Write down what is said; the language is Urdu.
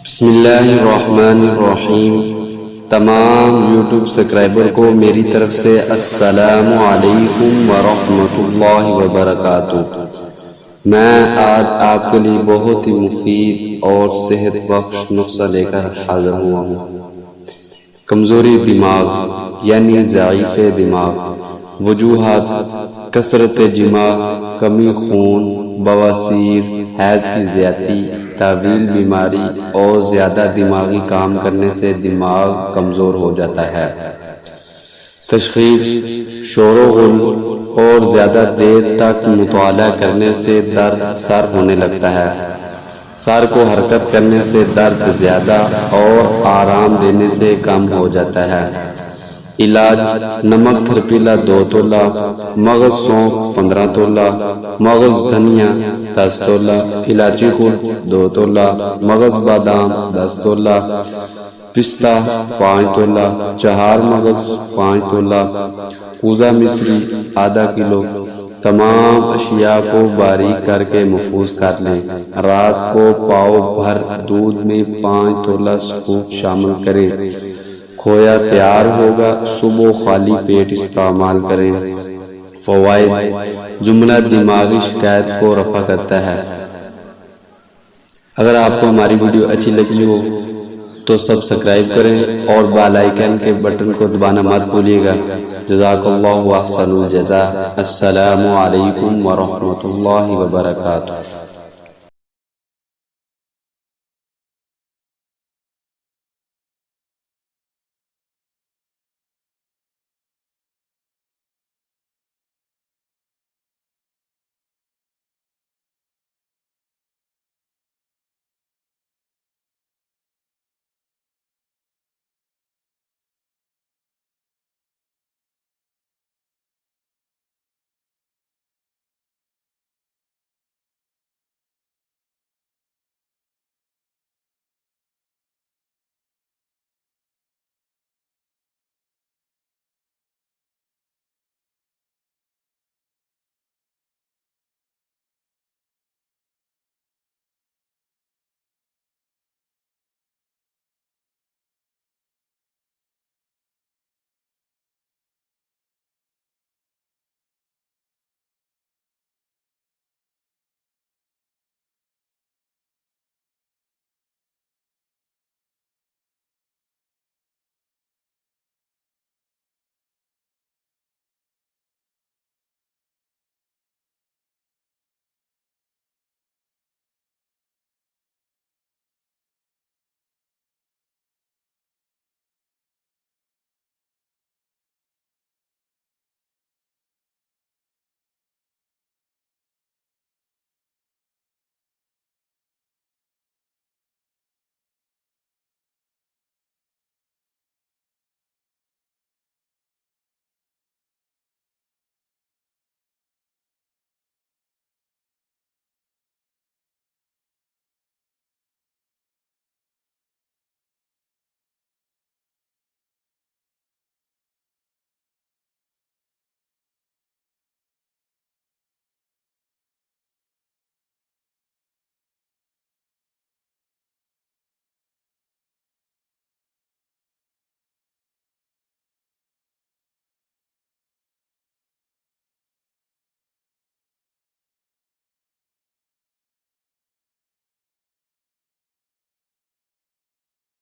بسم اللہ الرحمن الرحیم۔ تمام یوٹیوب سبسکرائبر کو میری طرف سے السلام علیکم ورحمۃ اللہ وبرکاتہ۔ میں آج آپ کے لیے بہت ہی مفید اور صحت بخش نسخہ لے کر حاضر ہوا ہوں۔ کمزوری دماغ یعنی ضعیف دماغ، وجوہات: کثرت جماع، کمی خون، بواسیر، حیض کی زیادتی، طویل بیماری اور زیادہ دماغی کام کرنے سے دماغ کمزور ہو جاتا ہے۔ تشخیص: شور و غل اور زیادہ دیر تک مطالعہ کرنے سے درد سر ہونے لگتا ہے۔ سر کو حرکت کرنے سے درد زیادہ اور آرام دینے سے کم ہو جاتا ہے۔ علاج: نمک تھرپیلا 2 تولہ، مغز سونف 15 تولہ، مغز دھنیا 10 تولہ، الائچی خرد 2 تولہ، مغز بادام 10 تولہ، پستہ 5 تولہ، چہار مغز 5 تولہ، کوزہ مصری آدھا کلو۔ تمام اشیاء کو باریک کر کے محفوظ کر لیں۔ رات کو پاؤ بھر دودھ میں 5 تولہ سکوپ شامل کریں۔ کھویا تیار ہوگا، صبح خالی پیٹ استعمال کریں۔ فوائد: جملہ دماغی شکایت کو رفع کرتا ہے۔ اگر آپ کو ہماری ویڈیو اچھی لگی ہو تو سبسکرائب کریں اور بیل آئیکن کے بٹن کو دبانا مت بھولیے گا۔ جزاک اللہ احسن الجزاء۔ السلام علیکم ورحمۃ اللہ وبرکاتہ۔